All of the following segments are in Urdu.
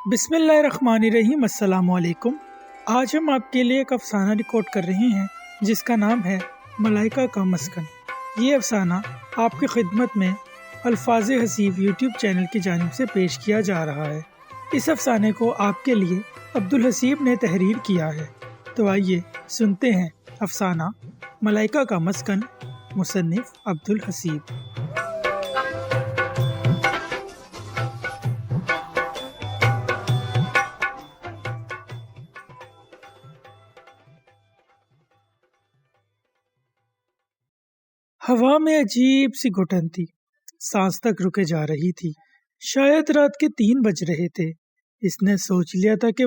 بسم اللہ الرحمن الرحیم۔ السلام علیکم۔ آج ہم آپ کے لیے ایک افسانہ ریکارڈ کر رہے ہیں جس کا نام ہے ملائکہ کا مسکن۔ یہ افسانہ آپ کی خدمت میں الفاظ حسیب یوٹیوب چینل کی جانب سے پیش کیا جا رہا ہے۔ اس افسانے کو آپ کے لیے عبدالحسیب نے تحریر کیا ہے۔ تو آئیے سنتے ہیں افسانہ ملائکہ کا مسکن، مصنف عبدالحسیب۔ ہوا میں عجیب سی گھٹن تھی، سانس تک رکے جا رہی تھی۔ شاید رات کے 3 بج رہے تھے۔ اس نے سوچ لیا تھا کہ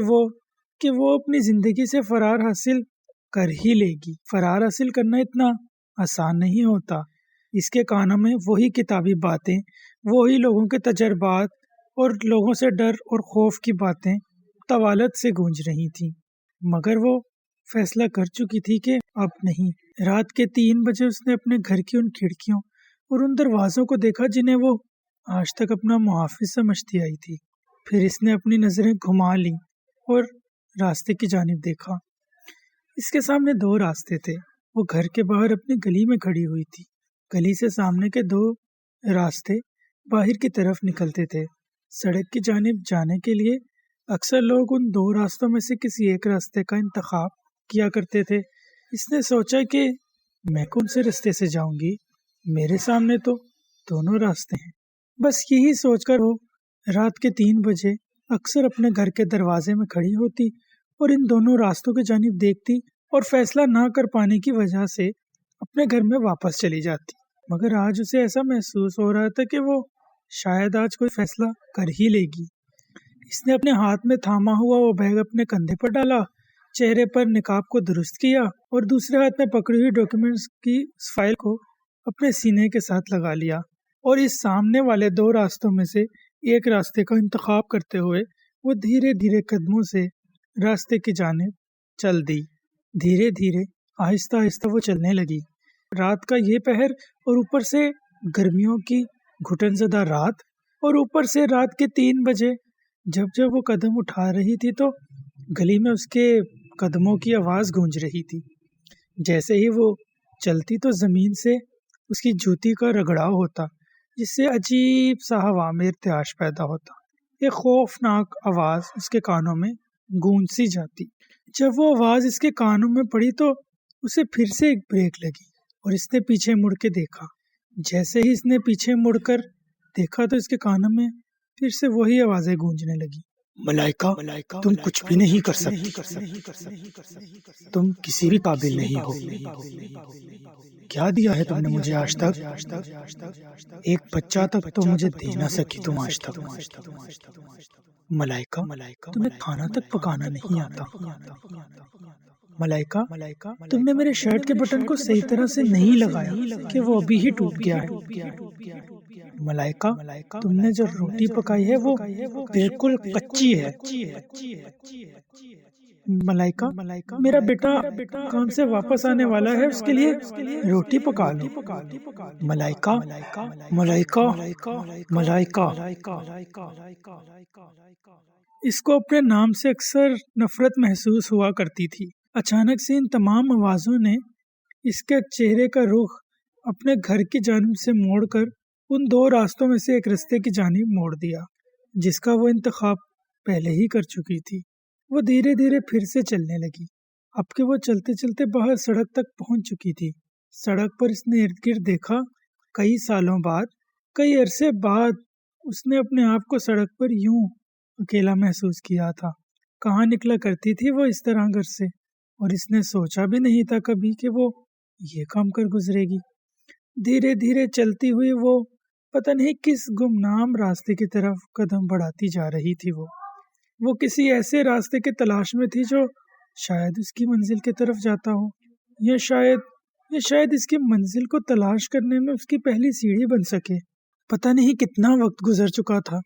وہ اپنی زندگی سے فرار حاصل کر ہی لے گی۔ فرار حاصل کرنا اتنا آسان نہیں ہوتا۔ اس کے کانوں میں وہی کتابی باتیں، وہی لوگوں کے تجربات اور لوگوں سے ڈر اور خوف کی باتیں طوالت سے گونج رہی تھیں، مگر وہ فیصلہ کر چکی تھی کہ اب نہیں۔ رات کے 3 بجے اس نے اپنے گھر کی ان کھڑکیوں اور ان دروازوں کو دیکھا جنہیں وہ آج تک اپنا محافظ سمجھتی آئی تھی۔ پھر اس نے اپنی نظریں گھما لیں اور راستے کی جانب دیکھا۔ اس کے سامنے 2 راستے تھے۔ وہ گھر کے باہر اپنی گلی میں کھڑی ہوئی تھی۔ گلی سے سامنے کے 2 راستے باہر کی طرف نکلتے تھے۔ سڑک کی جانب جانے کے لیے اکثر لوگ ان 2 راستوں میں سے کسی ایک راستے کا انتخاب کیا کرتے تھے۔ اس نے سوچا کہ میں کون سے راستے سے جاؤں گی؟ میرے سامنے تو دونوں راستے ہیں۔ بس یہی سوچ کر وہ رات کے 3 بجے اکثر اپنے گھر کے دروازے میں کھڑی ہوتی اور ان دونوں راستوں کی جانب دیکھتی اور فیصلہ نہ کر پانے کی وجہ سے اپنے گھر میں واپس چلی جاتی۔ مگر آج اسے ایسا محسوس ہو رہا تھا کہ وہ شاید آج کوئی فیصلہ کر ہی لے گی۔ اس نے اپنے ہاتھ میں تھاما ہوا وہ بیگ اپنے کندھے پر ڈالا، چہرے پر نقاب کو درست کیا اور دوسرے ہاتھ میں پکڑی ہوئی ڈاکیومنٹس کی فائل کو اپنے سینے کے ساتھ لگا لیا، اور اس سامنے والے 2 راستوں میں سے ایک راستے کا انتخاب کرتے ہوئے وہ دھیرے دھیرے قدموں سے راستے کی جانب چل دی۔ دھیرے دھیرے آہستہ آہستہ وہ چلنے لگی۔ رات کا یہ پہر اور اوپر سے گرمیوں کی گھٹن زدہ رات، اور اوپر سے رات کے 3 بجے جب وہ قدم اٹھا رہی تھی تو گلی میں اس کے قدموں کی آواز گونج رہی تھی۔ جیسے ہی وہ چلتی تو زمین سے اس کی جوتی کا رگڑاؤ ہوتا، جس سے عجیب سا ہوا میں ارتعاش پیدا ہوتا۔ ایک خوفناک آواز اس کے کانوں میں گونج سی جاتی۔ جب وہ آواز اس کے کانوں میں پڑی تو اسے پھر سے ایک بریک لگی اور اس نے پیچھے مڑ کے دیکھا۔ جیسے ہی اس نے پیچھے مڑ کر دیکھا تو اس کے کانوں میں پھر سے وہی آوازیں گونجنے لگی۔ ملائکہ، تم کچھ بھی نہیں کر سکتی، تم کسی بھی قابل نہیں ہو۔ کیا دیا ہے تم نے مجھے آج تک؟ ایک بچہ تک تو مجھے دے نہ سکی تم آج تک۔ ملائکہ، تمہیں کھانا تک پکانا نہیں آتا۔ ملائکہ، تم نے میرے شرٹ کے بٹن کو صحیح طرح سے نہیں لگایا کہ وہ ابھی ہی ٹوٹ گیا ہے۔ ملائکہ، تم نے جو روٹی پکائی ہے وہ بالکل کچی ہے۔ ملائکہ، میرا بیٹا کام سے واپس آنے والا ہے، اس کے لیے روٹی پکا لو۔ ملائکہ، ملائکہ، ملائکہ۔ اس کو اپنے نام سے اکثر نفرت محسوس ہوا کرتی تھی۔ اچانک سے ان تمام آوازوں نے اس کے چہرے کا رخ اپنے گھر کی جانب سے موڑ کر ان 2 راستوں میں سے ایک راستے کی جانب موڑ دیا جس کا وہ انتخاب پہلے ہی کر چکی تھی۔ وہ دھیرے دھیرے پھر سے چلنے لگی۔ اب کہ وہ چلتے چلتے باہر سڑک تک پہنچ چکی تھی۔ سڑک پر اس نے ارد گرد دیکھا۔ کئی سالوں بعد، کئی عرصے بعد اس نے اپنے آپ کو سڑک پر یوں اکیلا محسوس کیا تھا۔ کہاں نکلا کرتی تھی وہ اس طرح گھر سے، اور اس نے سوچا بھی نہیں تھا کبھی کہ وہ یہ کام کر گزرے گی۔ دھیرے دھیرے چلتی ہوئی وہ پتہ نہیں کس گمنام راستے کی طرف قدم بڑھاتی جا رہی تھی۔ وہ کسی ایسے راستے کی تلاش میں تھی جو شاید اس کی منزل کی طرف جاتا ہو، یا شاید اس کی منزل کو تلاش کرنے میں اس کی پہلی سیڑھی بن سکے۔ پتہ نہیں کتنا وقت گزر چکا تھا،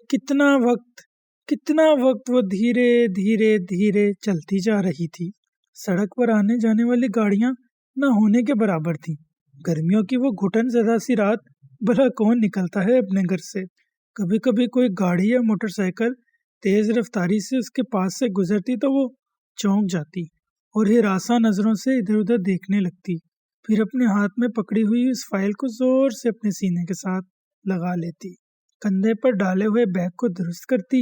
کتنا وقت وہ دھیرے دھیرے دھیرے چلتی جا رہی تھی۔ سڑک پر آنے جانے والی گاڑیاں نہ ہونے کے برابر تھیں۔ گرمیوں کی وہ گھٹن زدہ سی رات، بھلا کون نکلتا ہے اپنے گھر سے؟ کبھی کبھی کوئی گاڑی یا موٹر سائیکل تیز رفتاری سے اس کے پاس سے گزرتی تو وہ چونک جاتی اور ہراساں نظروں سے ادھر ادھر دیکھنے لگتی، پھر اپنے ہاتھ میں پکڑی ہوئی اس فائل کو زور سے اپنے سینے کے ساتھ لگا لیتی، کندھے پر ڈالے ہوئے بیگ کو درست کرتی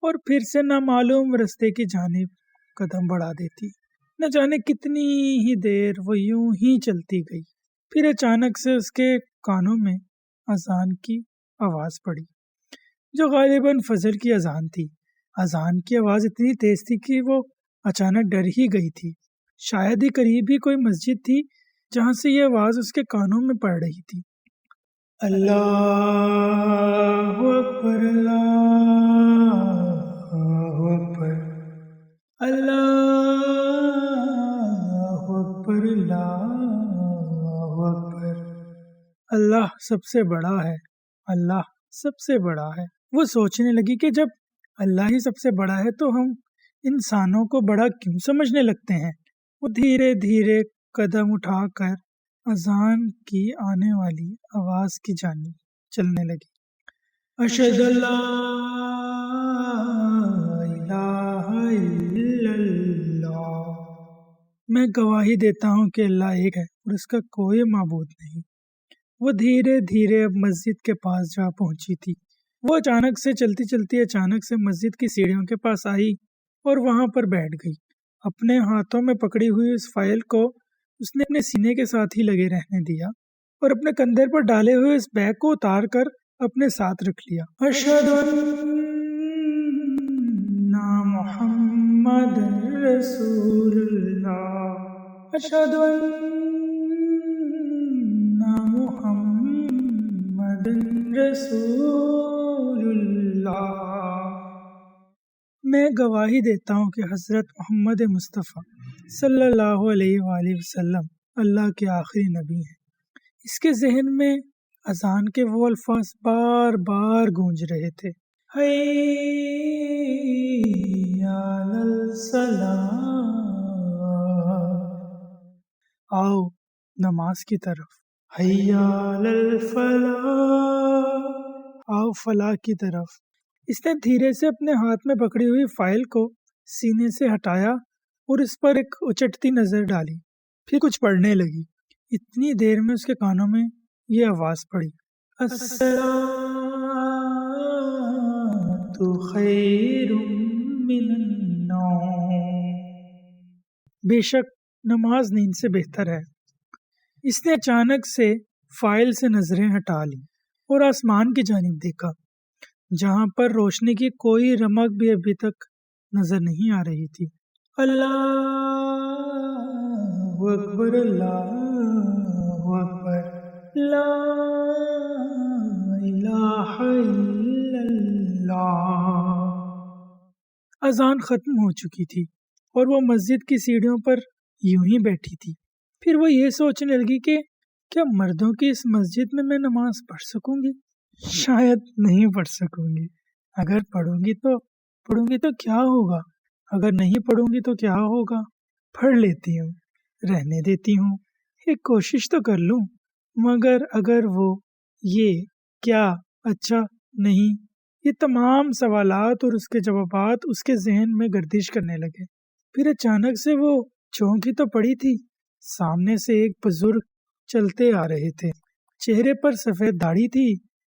اور پھر سے نامعلوم رستے کی جانب قدم بڑھا دیتی۔ نہ جانے کتنی ہی دیر وہ یوں ہی چلتی گئی، پھر اچانک سے اس کے کانوں میں اذان کی آواز پڑی، جو غالباً فجر کی اذان تھی۔ اذان کی آواز اتنی تیز تھی کہ وہ اچانک ڈر ہی گئی تھی، شاید ہی قریب ہی کوئی مسجد تھی جہاں سے یہ آواز اس کے کانوں میں پڑ رہی تھی۔ اللہ اکبر، اللہ اکبر، اللہ اکبر، اللہ اکبر، اللہ سب سے بڑا ہے، اللہ سب سے بڑا ہے۔ وہ سوچنے لگی کہ جب اللہ ہی سب سے بڑا ہے تو ہم انسانوں کو بڑا کیوں سمجھنے لگتے ہیں۔ وہ دھیرے دھیرے قدم اٹھا کر اذان کی آنے والی آواز کی جانب چلنے لگی۔ اشہد اللہ الہ الا اللہ، میں گواہی دیتا ہوں کہ اللہ ایک ہے اور اس کا کوئی معبود نہیں۔ وہ دھیرے دھیرے اب مسجد کے پاس جا پہنچی تھی۔ وہ اچانک سے چلتی چلتی اچانک سے مسجد کی سیڑھیوں کے پاس آئی اور وہاں پر بیٹھ گئی۔ اپنے ہاتھوں میں پکڑی ہوئی اس فائل کو اس نے اپنے سینے کے ساتھ ہی لگے رہنے دیا اور اپنے کندھے پر ڈالے ہوئے اس بیگ کو اتار کر اپنے ساتھ رکھ لیا۔ اشہد ان محمد رسول اللہ، اشہد ان محمد رسول اللہ، میں گواہی دیتا ہوں کہ حضرت محمد مصطفیٰ صلی اللہ علیہ وآلہ وسلم اللہ کے آخری نبی ہیں۔ اس کے ذہن میں اذان کے وہ الفاظ بار بار گونج رہے تھے، حی علی الصلاۃ، آؤ نماز کی طرف، حی علی الفلاح، آؤ فلاح کی طرف۔ اس نے دھیرے سے اپنے ہاتھ میں پکڑی ہوئی فائل کو سینے سے ہٹایا اور اس پر ایک اچٹتی نظر ڈالی، پھر کچھ پڑھنے لگی۔ اتنی دیر میں اس کے کانوں میں یہ آواز پڑی، الصلاۃ خیر من النوم، بے شک نماز نیند سے بہتر ہے۔ اس نے اچانک سے فائل سے نظریں ہٹا لی اور آسمان کی جانب دیکھا، جہاں پر روشنی کی کوئی رمق بھی ابھی تک نظر نہیں آ رہی تھی۔ اللہ اکبر، اللہ اکبر، لا الہ الا اللہ۔ اذان ختم ہو چکی تھی اور وہ مسجد کی سیڑھیوں پر یوں ہی بیٹھی تھی۔ پھر وہ یہ سوچنے لگی کہ کیا مردوں کی اس مسجد میں نماز پڑھ سکوں گی؟ شاید نہیں پڑھ سکوں گی۔ اگر پڑھوں گی تو کیا ہوگا؟ اگر نہیں پڑھوں گی تو کیا ہوگا؟ پڑھ لیتی ہوں، رہنے دیتی ہوں، ایک کوشش تو کر لوں۔ مگر اگر وہ یہ کیا اچھا نہیں، یہ تمام سوالات اور اس کے جوابات اس کے ذہن میں گردش کرنے لگے۔ پھر اچانک سے وہ چونکی تو پڑی تھی، سامنے سے ایک بزرگ چلتے آ رہے تھے۔ چہرے پر سفید داڑھی تھی،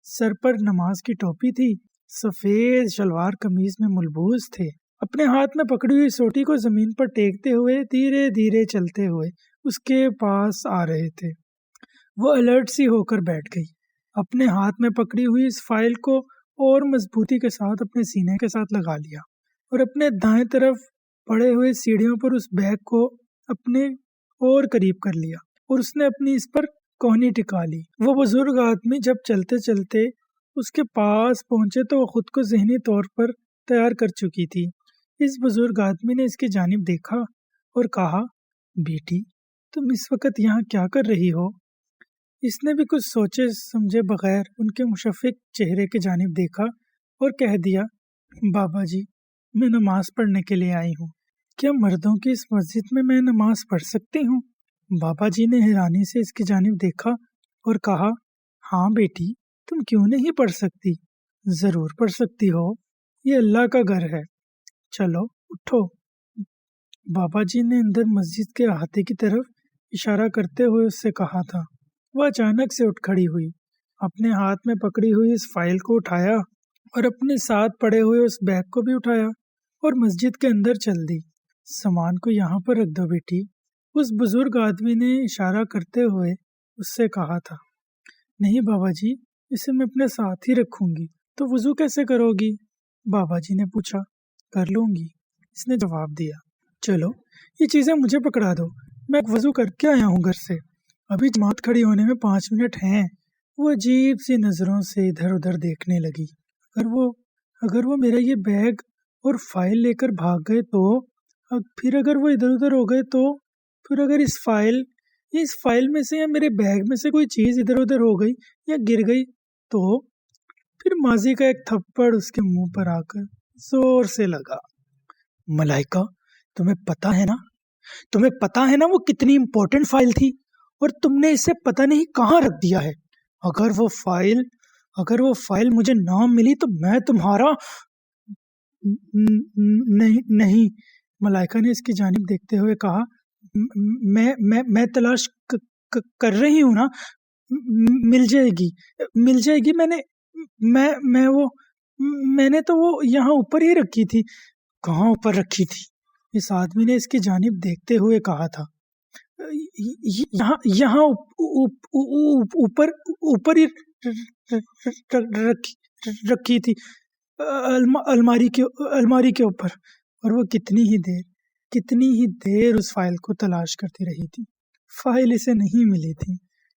سر پر نماز کی ٹوپی تھی، سفید شلوار قمیض میں ملبوس تھے۔ اپنے ہاتھ میں پکڑی ہوئی سوٹی کو زمین پر ٹیکتے ہوئے دھیرے دھیرے چلتے ہوئے اس کے پاس آ رہے تھے۔ وہ الرٹ سی ہو کر بیٹھ گئی، اپنے ہاتھ میں پکڑی ہوئی اس فائل کو اور مضبوطی کے ساتھ اپنے سینے کے ساتھ لگا لیا اور اپنے دائیں طرف پڑے ہوئے سیڑھیوں پر اس بیگ کو اپنے اور قریب کر لیا اور اس نے اپنی اس پر کوہنی ٹکا لی۔ وہ بزرگ آدمی جب چلتے چلتے اس کے پاس پہنچے تو وہ خود کو ذہنی طور پر تیار کر چکی تھی۔ اس بزرگ آدمی نے اس کی جانب دیکھا اور کہا، بیٹی تم اس وقت یہاں کیا کر رہی ہو؟ اس نے بھی کچھ سوچے سمجھے بغیر ان کے مشفق چہرے کی جانب دیکھا اور کہہ دیا، بابا جی میں نماز پڑھنے کے لیے آئی ہوں، کیا مردوں کی اس مسجد میں نماز پڑھ سکتی ہوں؟ بابا جی نے حیرانی سے اس کی جانب دیکھا اور کہا، ہاں بیٹی تم کیوں نہیں پڑھ سکتی، ضرور پڑھ سکتی ہو، یہ اللہ کا گھر ہے، چلو اٹھو۔ بابا جی نے اندر مسجد کے احاطے کی طرف اشارہ کرتے ہوئے اس سے کہا تھا۔ وہ اچانک سے اٹھ کھڑی ہوئی، اپنے ہاتھ میں پکڑی ہوئی اس فائل کو اٹھایا اور اپنے ساتھ پڑے ہوئے اس بیگ کو بھی اٹھایا اور مسجد کے اندر چل دی۔ سامان کو یہاں پر رکھ دو بیٹی، اس بزرگ آدمی نے اشارہ کرتے ہوئے اس سے کہا تھا۔ نہیں بابا جی، اسے میں اپنے ساتھ ہی رکھوں گی۔ تو وضو کیسے کرو گی؟ بابا جی نے پوچھا۔ کر لوں گی، اس نے جواب دیا۔ چلو یہ چیزیں مجھے پکڑا دو، میں وضو کر کے آیا ہوں گھر سے، ابھی جماعت کھڑی ہونے میں 5 منٹ ہیں۔ وہ عجیب سی نظروں سے ادھر ادھر دیکھنے لگی۔ اگر وہ میرا یہ بیگ اور فائل لے کر بھاگ گئے تو، پھر اگر وہ ادھر ادھر ہو گئے تو، پھر اگر اس فائل میں سے یا میرے بیگ میں سے کوئی چیز ادھر ادھر ہو گئی یا گر گئی تو، پھر ماضی کا ایک تھپڑ اس کے منہ پر آ کر زور سے لگا۔ ملائکہ، تمہیں پتا ہے نا وہ کتنی امپورٹنٹ فائل تھی، اور تم نے اسے پتہ نہیں کہاں رکھ دیا ہے۔ اگر وہ فائل مجھے نہ ملی تو میں تمہارا نہیں، ملائکہ نے اس کی جانب دیکھتے ہوئے کہا۔ میں تلاش کر رہی ہوں نا، مل جائے گی۔ میں نے تو وہ یہاں اوپر ہی رکھی تھی۔ کہاں اوپر رکھی تھی؟ اس آدمی نے اس کی جانب دیکھتے ہوئے کہا تھا۔ یہاں اوپر ہی رکھی تھی، الماری کے اوپر۔ اور وہ کتنی ہی دیر اس فائل کو تلاش کرتی رہی تھی۔ فائل اسے نہیں ملی تھی،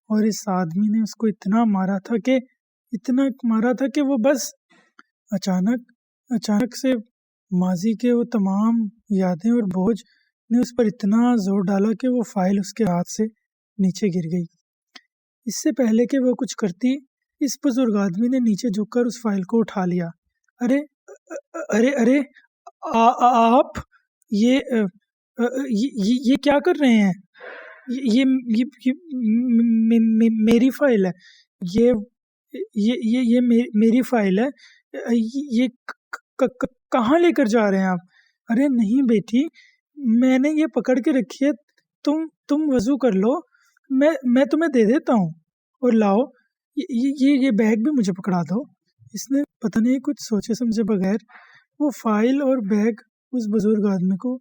اور اس آدمی نے اس کو اتنا مارا تھا کہ وہ بس اچانک سے ماضی کے وہ تمام یادیں اور بوجھ نے اس پر اتنا زور ڈالا کہ وہ فائل اس کے ہاتھ سے نیچے گر گئی۔ اس سے پہلے کہ وہ کچھ کرتی، اس بزرگ آدمی نے نیچے جھک کر اس فائل کو اٹھا لیا۔ ارے آپ یہ کیا کر رہے ہیں؟ یہ میری فائل ہے، یہ میری فائل ہے، یہ کہاں لے کر جا رہے ہیں آپ؟ ارے نہیں بیٹی، میں نے یہ پکڑ کے رکھی ہے، تم وضو کر لو، میں تمہیں دے دیتا ہوں، اور لاؤ یہ بیگ بھی مجھے پکڑا دو۔ اس نے پتہ نہیں کچھ سوچے سمجھے بغیر وہ فائل اور بیگ اس بزرگ آدمی کو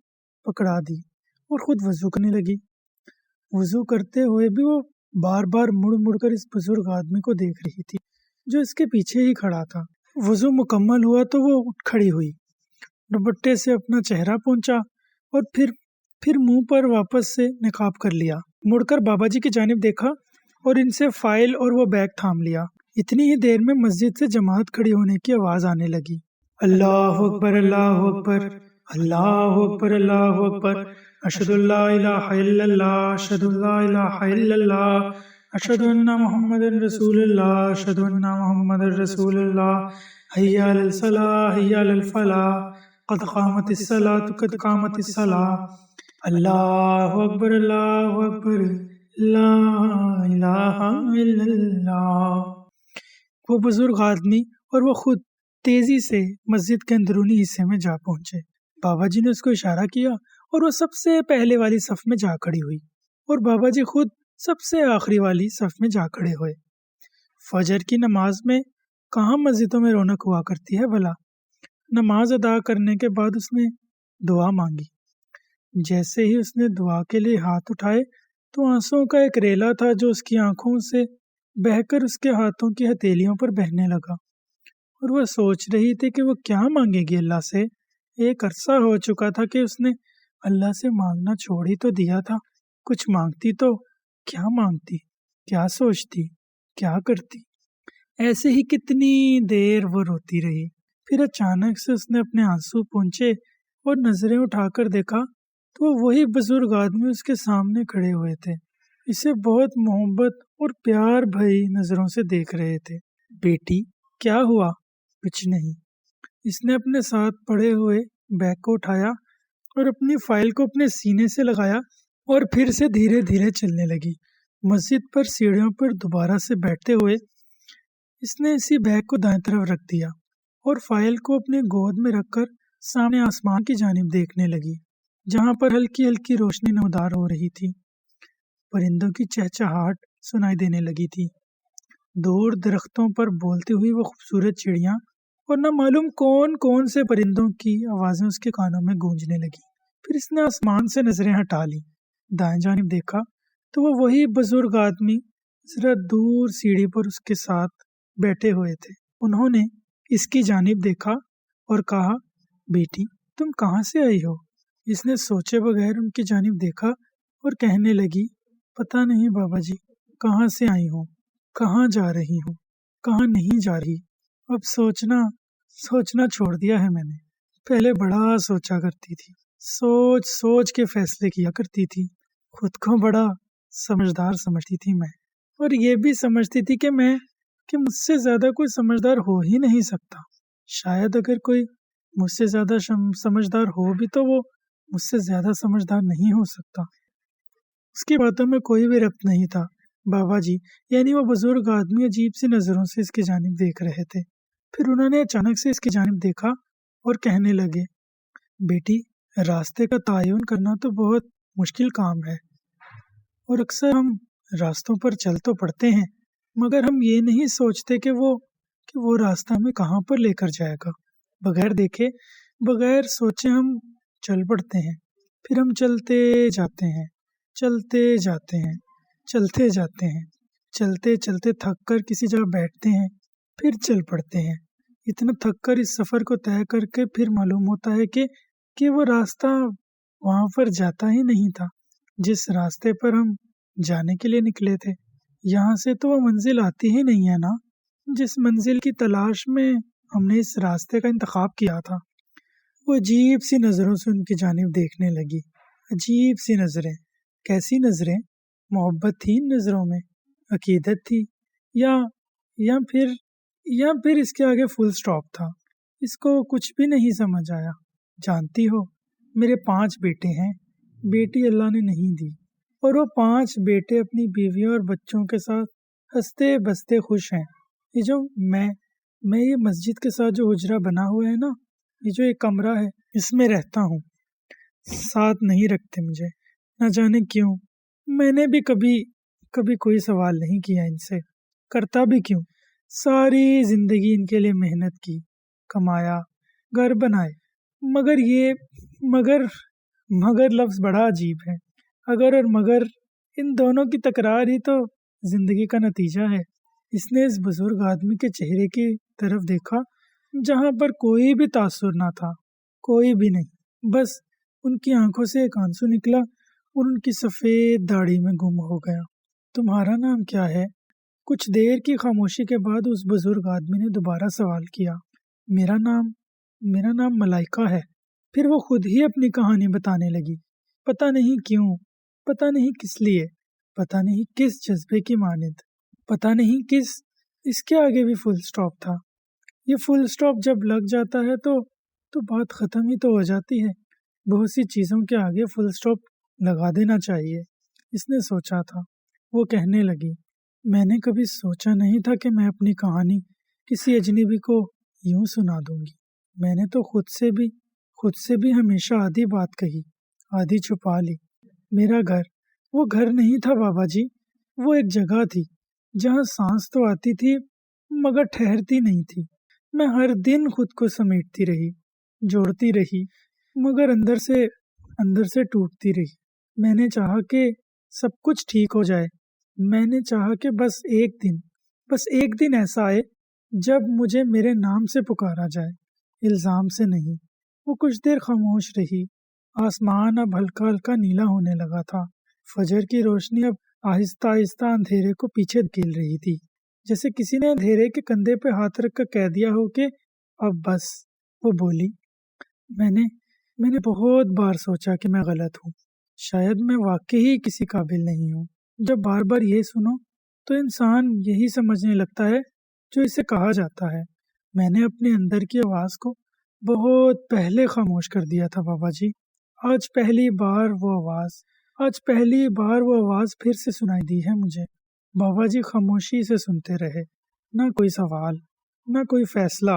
پکڑا دی اور خود وضو کرنے لگی۔ وضو کرتے ہوئے بھی وہ بار بار مڑ کر اس بزرگ آدمی کو دیکھ رہی تھی جو اس کے پیچھے ہی کھڑا تھا۔ وضو مکمل ہوا تو وہ اٹھ کھڑی ہوئی، دوپٹے سے اپنا چہرہ پونچھا اور پھر منہ پر واپس سے نقاب کر لیا۔ مڑ کر بابا جی کی جانب دیکھا اور ان سے فائل اور وہ بیگ تھام لیا۔ اتنی ہی دیر میں مسجد سے جماعت کھڑی ہونے کی آواز آنے لگی۔ اللہ اکبر، اللہ اکبر، اللہ اکبر، اللہ اکبر، اشہد ان لا الہ الا اللہ، اشہد ان لا الہ الا اللہ، اشہد ان محمد رسول اللہ، اشہد ان محمد رسول اللہ، حی علی الصلاۃ، حی علی الفلاح، قد قامت الصلاۃ، قد قامت الصلاۃ، اللہ اکبر، اللہ اکبر، لا الہ الا اللہ۔ وہ بزرگ آدمی اور وہ خود تیزی سے مسجد کے اندرونی حصے میں جا پہنچے۔ بابا جی نے اس کو اشارہ کیا اور وہ سب سے پہلے والی صف میں جا کھڑی ہوئی، اور بابا جی خود سب سے آخری والی صف میں جا کھڑے ہوئے۔ فجر کی نماز میں کہاں مسجدوں میں رونق ہوا کرتی ہے بھلا۔ نماز ادا کرنے کے بعد اس نے دعا مانگی۔ جیسے ہی اس نے دعا کے لیے ہاتھ اٹھائے تو آنسوؤں کا ایک ریلا تھا جو اس کی آنکھوں سے بہہ کر اس کے ہاتھوں کی ہتھیلیوں پر بہنے لگا، اور وہ سوچ رہی تھی کہ وہ کیا مانگے گی اللہ سے۔ ایک عرصہ ہو چکا تھا کہ اس نے اللہ سے مانگنا چھوڑ ہی تو دیا تھا۔ کچھ مانگتی تو کیا مانگتی، کیا سوچتی، کیا کرتی؟ ایسے ہی کتنی دیر وہ روتی رہی۔ پھر اچانک سے اس نے اپنے آنسو پونچھے اور نظریں اٹھا کر دیکھا تو وہی بزرگ آدمی اس کے سامنے کھڑے ہوئے تھے، اسے بہت محبت اور پیار بھری نظروں سے دیکھ رہے تھے۔ بیٹی کیا ہوا؟ کچھ نہیں۔ اس نے اپنے ساتھ پڑے ہوئے بیگ کو اٹھایا اور اپنی فائل کو اپنے سینے سے لگایا اور پھر سے دھیرے دھیرے چلنے لگی۔ مسجد پر سیڑھیوں پر دوبارہ سے بیٹھتے ہوئے اس نے اسی بیگ کو دائیں طرف رکھ دیا اور فائل کو اپنے گود میں رکھ کر سامنے آسمان کی جانب دیکھنے لگی، جہاں پر ہلکی ہلکی روشنی نمودار ہو رہی تھی۔ پرندوں کی چہچہاہٹ سنائی دینے لگی تھی۔ دور درختوں پر بولتی ہوئی وہ خوبصورت چڑیاں اور نہ معلوم کون کون سے پرندوں کی آوازیں اس کے کانوں میں گونجنے لگی۔ پھر اس نے آسمان سے نظریں ہٹا لی، دائیں جانب دیکھا تو وہ وہی بزرگ آدمی ذرا دور سیڑھی پر اس کے ساتھ بیٹھے ہوئے تھے۔ انہوں نے اس کی جانب دیکھا اور کہا، بیٹی تم کہاں سے آئی ہو؟ اس نے سوچے بغیر ان کی جانب دیکھا اور کہنے لگی، پتہ نہیں بابا جی، کہاں سے آئی ہوں، کہاں جا رہی ہوں، کہاں نہیں جا رہی۔ اب سوچنا چھوڑ دیا ہے میں نے۔ پہلے بڑا سوچا کرتی تھی، سوچ سوچ کے فیصلے کیا کرتی تھی، خود کو بڑا سمجھدار سمجھتی تھی میں، اور یہ بھی سمجھتی تھی کہ مجھ سے زیادہ کوئی سمجھدار ہو ہی نہیں سکتا۔ شاید اگر کوئی مجھ سے زیادہ سمجھدار ہو بھی تو وہ مجھ سے زیادہ سمجھدار نہیں ہو سکتا۔ اس کی باتوں میں کوئی بھی ربط نہیں تھا۔ بابا جی یعنی وہ بزرگ آدمی عجیب سی نظروں سے اس کی جانب دیکھ رہے تھے۔ پھر انہوں نے اچانک سے اس کی جانب دیکھا اور کہنے لگے، بیٹی راستے کا تعین کرنا تو بہت مشکل کام ہے، اور اکثر ہم راستوں پر چل تو پڑتے ہیں مگر ہم یہ نہیں سوچتے کہ وہ راستہ ہمیں کہاں پر لے کر جائے گا۔ بغیر دیکھے بغیر سوچے ہم چل پڑتے ہیں، پھر ہم چلتے جاتے ہیں، چلتے جاتے ہیں، چلتے جاتے ہیں، چلتے چلتے تھک کر کسی جگہ بیٹھتے ہیں، پھر چل پڑتے ہیں۔ اتنا تھک کر اس سفر کو طے کر کے پھر معلوم ہوتا ہے کہ وہ راستہ وہاں پر جاتا ہی نہیں تھا جس راستے پر ہم جانے کے لیے نکلے تھے۔ یہاں سے تو وہ منزل آتی ہی نہیں ہے نا، جس منزل کی تلاش میں ہم نے اس راستے کا انتخاب کیا تھا۔ وہ عجیب سی نظروں سے ان کی جانب دیکھنے لگی، عجیب سی نظریں۔ کیسی نظریں؟ محبت تھی ان نظروں میں، عقیدت تھی، یا پھر اس کے آگے فل سٹاپ تھا۔ اس کو کچھ بھی نہیں سمجھ آیا۔ جانتی ہو، میرے 5 بیٹے ہیں، بیٹی اللہ نے نہیں دی، اور وہ 5 بیٹے اپنی بیویوں اور بچوں کے ساتھ ہنستے بستے خوش ہیں۔ یہ جو میں یہ مسجد کے ساتھ جو حجرہ بنا ہوا ہے نا، یہ جو ایک کمرہ ہے، اس میں رہتا ہوں۔ ساتھ نہیں رکھتے مجھے، نہ جانے کیوں۔ میں نے بھی کبھی کوئی سوال نہیں کیا ان سے، کرتا بھی کیوں۔ ساری زندگی ان کے لیے محنت کی، کمایا، گھر بنائے، مگر لفظ بڑا عجیب ہے۔ اگر اور مگر، ان دونوں کی تکرار ہی تو زندگی کا نتیجہ ہے۔ اس نے اس بزرگ آدمی کے چہرے کی طرف دیکھا جہاں پر کوئی بھی تاثر نہ تھا، کوئی بھی نہیں، بس ان کی آنکھوں سے ایک آنسو نکلا اور ان کی سفید داڑھی میں گم ہو گیا۔ تمہارا نام کیا ہے؟ کچھ دیر کی خاموشی کے بعد اس بزرگ آدمی نے دوبارہ سوال کیا۔ میرا نام ملائکہ ہے۔ پھر وہ خود ہی اپنی کہانی بتانے لگی، پتہ نہیں کیوں، پتہ نہیں کس لیے، پتہ نہیں کس جذبے کی مانند، پتہ نہیں کس۔ اس کے آگے بھی فل سٹاپ تھا۔ یہ فل سٹاپ جب لگ جاتا ہے تو بات ختم ہی تو ہو جاتی ہے۔ بہت سی چیزوں کے آگے فل سٹاپ لگا دینا چاہیے، اس نے سوچا تھا۔ وہ کہنے لگی، میں نے کبھی سوچا نہیں تھا کہ میں اپنی کہانی کسی اجنبی کو یوں سنا دوں گی۔ میں نے تو خود سے بھی ہمیشہ آدھی بات کہی، آدھی چھپا لی۔ میرا گھر، وہ گھر نہیں تھا بابا جی، وہ ایک جگہ تھی جہاں سانس تو آتی تھی مگر ٹھہرتی نہیں تھی۔ میں ہر دن خود کو سمیٹتی رہی، جوڑتی رہی، مگر اندر سے ٹوٹتی رہی۔ میں نے چاہا کہ سب کچھ ٹھیک ہو جائے، میں نے چاہا کہ بس ایک دن ایسا آئے جب مجھے میرے نام سے پکارا جائے، الزام سے نہیں۔ وہ کچھ دیر خاموش رہی۔ آسمان اب ہلکا ہلکا نیلا ہونے لگا تھا، فجر کی روشنی اب آہستہ آہستہ اندھیرے کو پیچھے دھکیل رہی تھی، جیسے کسی نے اندھیرے کے کندھے پہ ہاتھ رکھ کر کہہ دیا ہو کہ اب بس۔ وہ بولی، میں نے بہت بار سوچا کہ میں غلط ہوں، شاید میں واقعی کسی قابل نہیں ہوں۔ جب بار بار یہ سنو تو انسان یہی سمجھنے لگتا ہے جو اسے کہا جاتا ہے۔ میں نے اپنے اندر کی آواز کو بہت پہلے خاموش کر دیا تھا بابا جی۔ آج پہلی بار وہ آواز پھر سے سنائی دی ہے مجھے۔ بابا جی خاموشی سے سنتے رہے، نہ کوئی سوال، نہ کوئی فیصلہ،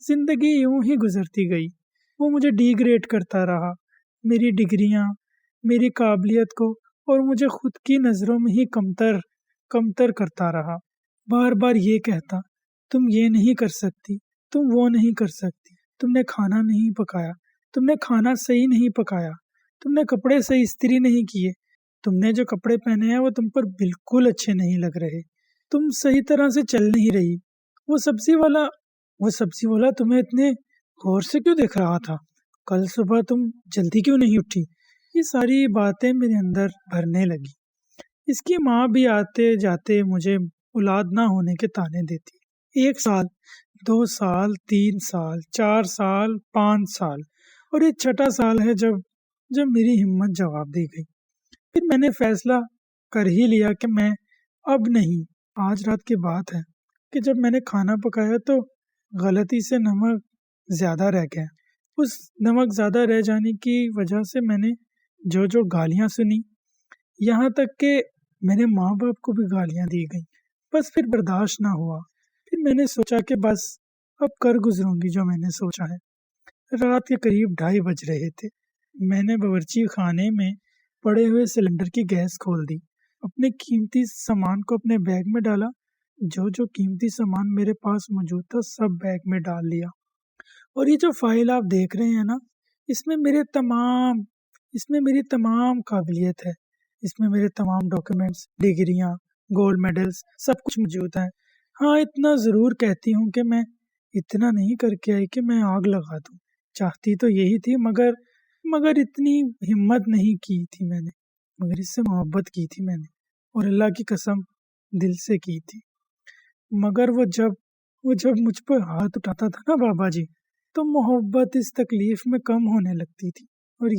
زندگی یوں ہی گزرتی گئی، وہ مجھے ڈی گریڈ کرتا رہا، میری ڈگریاں، میری قابلیت کو اور مجھے خود کی نظروں میں ہی کمتر کرتا رہا، بار بار یہ کہتا تم یہ نہیں کر سکتی، تم وہ نہیں کر سکتی، تم نے کھانا نہیں پکایا، تم نے کھانا صحیح نہیں پکایا، تم نے کپڑے صحیح استری نہیں کیے، تم نے جو کپڑے پہنے ہیں وہ تم پر بالکل اچھے نہیں لگ رہے، تم صحیح طرح سے چل نہیں رہی، وہ سبزی والا تمہیں اتنے غور سے کیوں دیکھ رہا تھا، کل صبح تم جلدی کیوں نہیں اٹھی۔ یہ ساری باتیں میرے اندر بھرنے لگی۔ اس کی ماں بھی آتے جاتے مجھے اولاد نہ ہونے کے طعنے دیتی، 1 سال، 2 سال، 3 سال، 4 سال، 5 سال، اور یہ 6واں سال ہے جب میری ہمت جواب دی گئی۔ پھر میں نے فیصلہ کر ہی لیا کہ میں اب نہیں۔ آج رات کی بات ہے کہ جب میں نے کھانا پکایا تو غلطی سے نمک زیادہ رہ گیا۔ اس نمک زیادہ رہ جانے کی وجہ سے میں نے جو گالیاں سنی، یہاں تک کہ میرے ماں باپ کو بھی گالیاں دی گئیں۔ بس پھر برداشت نہ ہوا، پھر میں نے سوچا کہ بس اب کر گزروں گی جو میں نے سوچا ہے۔ رات کے قریب 2:30 بج رہے تھے۔ میں نے باورچی خانے میں پڑے ہوئے سلنڈر کی گیس کھول دی، اپنے قیمتی سامان کو اپنے بیگ میں ڈالا، جو قیمتی سامان میرے پاس موجود تھا سب بیگ میں ڈال لیا۔ اور یہ جو فائل آپ دیکھ رہے ہیں نا، اس میں میری تمام قابلیت ہے، اس میں میرے تمام ڈاکیومنٹس، ڈگریاں، گولڈ میڈلز، سب کچھ موجود ہیں۔ ہاں، اتنا ضرور کہتی ہوں کہ میں اتنا نہیں کر کے آئی کہ میں آگ لگا دوں، چاہتی تو یہی تھی، مگر اتنی ہمت نہیں کی تھی میں نے، مگر اس سے محبت کی تھی میں نے، اور اللہ کی قسم دل سے کی تھی۔ مگر وہ جب مجھ پر ہاتھ اٹھاتا تھا نا بابا جی، تو محبت اس تکلیف میں کم ہونے لگتی تھی۔ اور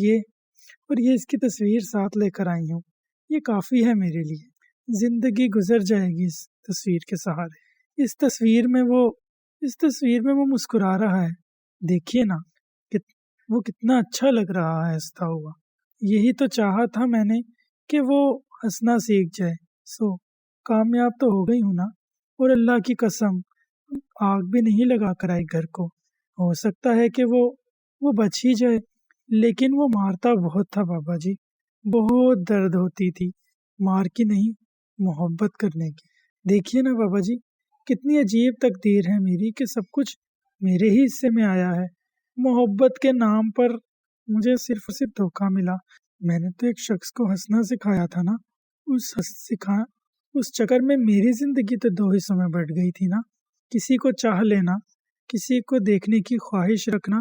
یہ اس کی تصویر ساتھ لے کر آئی ہوں، یہ کافی ہے میرے لیے۔ زندگی گزر جائے گی اس تصویر کے سہارے۔ اس تصویر میں وہ مسکرا رہا ہے، دیکھیے نا وہ کتنا اچھا لگ رہا ہے ہنستا ہوا۔ یہی تو چاہا تھا میں نے کہ وہ ہنسنا سیکھ جائے، سو کامیاب تو ہو گئی ہوں نا۔ اور اللہ کی قسم آگ بھی نہیں لگا کر آئی گھر کو، ہو سکتا ہے کہ وہ بچ ہی جائے، لیکن وہ مارتا بہت تھا بابا جی، بہت درد ہوتی تھی، مار کی نہیں، محبت کرنے کی۔ دیکھیے نا بابا جی، کتنی عجیب تقدیر ہے میری کہ سب کچھ میرے ہی حصے میں آیا ہے۔ محبت کے نام پر مجھے صرف دھوکہ ملا۔ میں نے تو ایک شخص کو ہنسنا سکھایا تھا نا، اس چکر میں میری زندگی تو 2 حصوں میں بٹ گئی تھی نا۔ کسی کو چاہ لینا، کسی کو دیکھنے کی خواہش رکھنا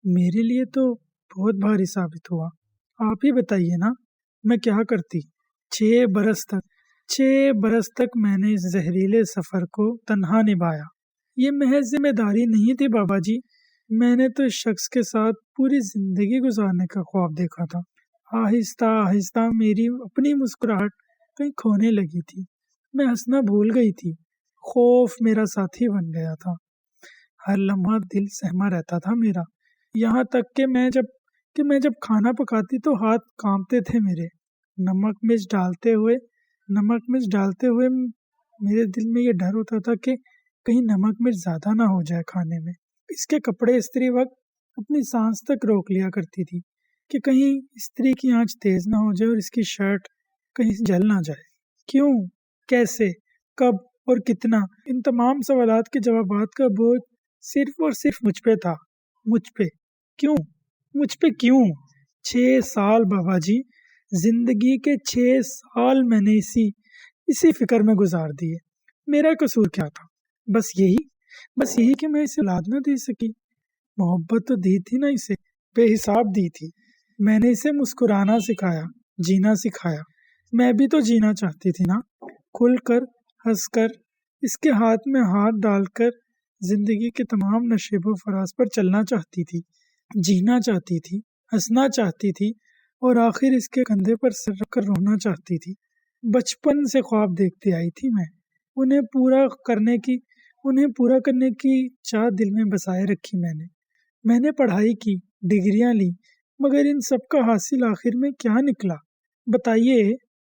میرے لیے تو بہت بھاری ثابت ہوا۔ آپ ہی بتائیے نا میں کیا کرتی۔ 6 برس تک میں نے اس زہریلے سفر کو تنہا نبھایا۔ یہ محض ذمہ داری نہیں تھی بابا جی، میں نے تو اس شخص کے ساتھ پوری زندگی گزارنے کا خواب دیکھا تھا۔ آہستہ آہستہ میری اپنی مسکراہٹ کہیں کھونے لگی تھی، میں ہنسنا بھول گئی تھی، خوف میرا ساتھی بن گیا تھا، ہر لمحہ دل سہما رہتا تھا میرا، یہاں تک کہ میں جب کھانا پکاتی تو ہاتھ کانپتے تھے میرے، نمک مرچ ڈالتے ہوئے میرے دل میں یہ ڈر ہوتا تھا کہ کہیں نمک مرچ زیادہ نہ ہو جائے کھانے میں۔ اس کے کپڑے استری وقت اپنی سانس تک روک لیا کرتی تھی کہ کہیں استری کی آنچ تیز نہ ہو جائے اور اس کی شرٹ کہیں جل نہ جائے۔ کیوں، کیسے، کب اور کتنا، ان تمام سوالات کے جوابات کا بوجھ صرف اور صرف مجھ پہ تھا۔ مجھ پہ کیوں؟ 6 سال بابا جی، زندگی کے 6 سال میں نے اسی فکر میں گزار دیے۔ میرا قصور کیا تھا؟ بس یہی کہ میں اسے اولاد نہ دے سکی۔ محبت تو دی تھی نا، اسے بے حساب دی تھی۔ میں نے اسے مسکرانا سکھایا، جینا سکھایا۔ میں بھی تو جینا چاہتی تھی نا، کھل کر، ہنس کر، اس کے ہاتھ میں ہاتھ ڈال کر زندگی کے تمام نشیب و فراز پر چلنا چاہتی تھی، جینا چاہتی تھی، ہنسنا چاہتی تھی، اور آخر اس کے کندھے پر سر رکھ کر رونا چاہتی تھی۔ بچپن سے خواب دیکھتی آئی تھی میں، انہیں پورا کرنے کی چاہ دل میں بسائے رکھی میں نے پڑھائی کی، ڈگریاں لی، مگر ان سب کا حاصل آخر میں کیا نکلا؟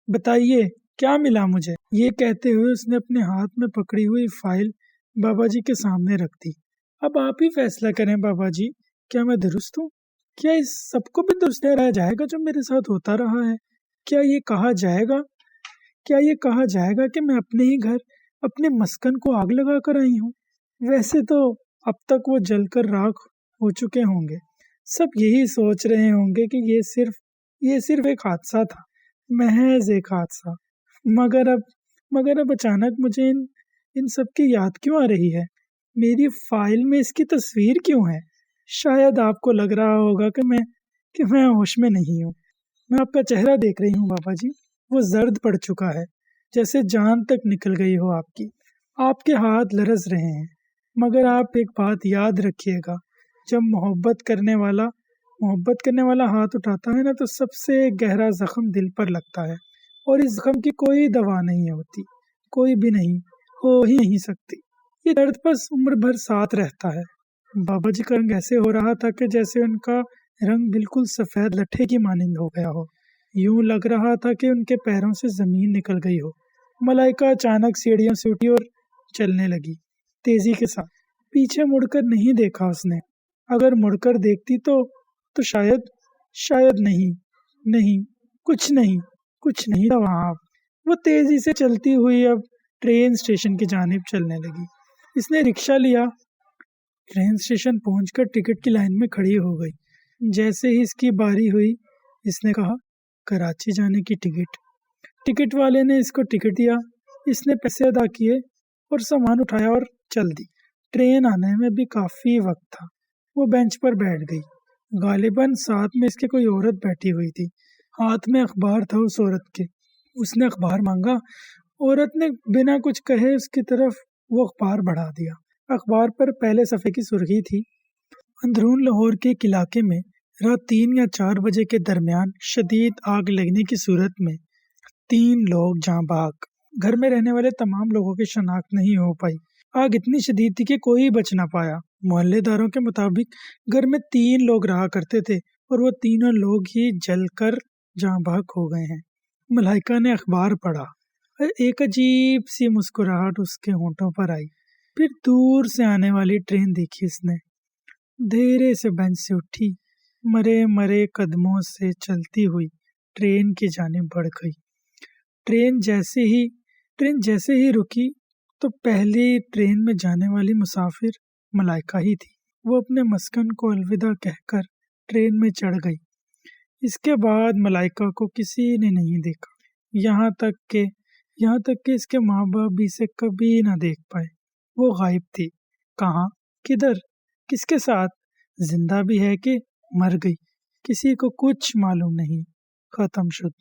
بتائیے کیا ملا مجھے؟ یہ کہتے ہوئے اس نے اپنے ہاتھ میں پکڑی ہوئی فائل بابا جی کے سامنے رکھ دی۔ اب آپ ہی فیصلہ کریں بابا جی، کیا میں درست ہوں؟ کیا اس سب کو بھی درست ٹھہرایا جائے گا جو میرے ساتھ ہوتا رہا ہے؟ کیا یہ کہا جائے گا کہ میں اپنے ہی گھر، اپنے مسکن کو آگ لگا کر آئی ہوں؟ ویسے تو اب تک وہ جل کر راکھ ہو چکے ہوں گے۔ سب یہی سوچ رہے ہوں گے کہ یہ صرف ایک حادثہ تھا، محض ایک حادثہ۔ مگر اب اچانک مجھے ان سب کی یاد کیوں آ رہی ہے؟ میری فائل میں اس کی تصویر کیوں ہے؟ شاید آپ کو لگ رہا ہوگا کہ میں ہوش میں نہیں ہوں۔ میں آپ کا چہرہ دیکھ رہی ہوں بابا جی، وہ زرد پڑ چکا ہے، جیسے جان تک نکل گئی ہو آپ کی۔ آپ کے ہاتھ لرز رہے ہیں۔ مگر آپ ایک بات یاد رکھیے گا، جب محبت کرنے والا ہاتھ اٹھاتا ہے نا، تو سب سے گہرا زخم دل پر لگتا ہے، اور اس زخم کی کوئی دوا نہیں ہوتی، کوئی بھی نہیں، ہو ہی نہیں سکتی۔ یہ درد بس عمر بھر ساتھ رہتا ہے۔ بابا جی کا رنگ ایسے ہو رہا تھا کہ جیسے ان کا رنگ بالکل سفید لٹھے کی مانند ہو گیا ہو۔ یوں لگ رہا تھا کہ ان کے پیروں سے زمین نکل گئی ہو۔ ملائکہ اچانک سیڑھیوں سے اٹھی اور چلنے لگی تیزی کے ساتھ۔ پیچھے مڑ کر نہیں دیکھا اس نے۔ اگر مڑ کر دیکھتی تو شاید نہیں کچھ نہیں تھا وہاں۔ وہ تیزی سے چلتی ہوئی اب ٹرین اسٹیشن کی جانب چلنے لگی۔ اس نے رکشہ لیا، ٹرین اسٹیشن پہنچ کر ٹکٹ کی لائن میں کھڑی ہو گئی۔ جیسے ہی اس کی باری ہوئی، اس نے کہا، کراچی جانے کی ٹکٹ۔ ٹکٹ والے نے اس کو ٹکٹ دیا، اس نے پیسے ادا کیے اور سامان اٹھایا اور چل دی۔ ٹرین آنے میں بھی کافی وقت تھا۔ وہ بینچ پر بیٹھ گئی۔ غالباً ساتھ میں اس کے کوئی عورت بیٹھی ہوئی تھی۔ ہاتھ میں اخبار تھا اس عورت کے۔ اس نے اخبار مانگا۔ عورت نے بنا کچھ کہے اس کی طرف وہ اخبار بڑھا دیا۔ اخبار پر پہلے صفحے کی سرخی تھی، اندرون لاہور کے ایک علاقے میں رات 3 یا 4 بجے کے درمیان شدید آگ لگنے کی صورت میں 3 لوگ جاں بحق۔ گھر میں رہنے والے تمام لوگوں کی شناخت نہیں ہو پائی۔ آگ اتنی شدید تھی کہ کوئی بچ نہ پایا۔ محلے داروں کے مطابق گھر میں 3 لوگ رہا کرتے تھے اور وہ تینوں لوگ ہی جل کر جاں بحق ہو گئے ہیں۔ ملائکہ نے اخبار پڑھا۔ ایک عجیب سی مسکراہٹ اس کے ہونٹوں پر آئی۔ پھر دور سے آنے والی ٹرین دیکھی اس نے۔ دھیرے سے بینچ سے اٹھی، مرے قدموں سے چلتی ہوئی ٹرین کی جانب بڑھ گئی۔ ٹرین جیسے ہی رکی تو پہلی ٹرین میں جانے والی مسافر ملائکہ ہی تھی۔ وہ اپنے مسکن کو الوداع کہہ کر ٹرین میں چڑھ گئی۔ اس کے بعد ملائکہ کو کسی نے نہیں دیکھا، یہاں تک کہ اس کے ماں باپ بھی اسے کبھی نہ دیکھ پائے۔ وہ غائب تھی۔ کہاں، کدھر، کس کے ساتھ، زندہ بھی ہے کہ مر گئی، کسی کو کچھ معلوم نہیں۔ ختم شد۔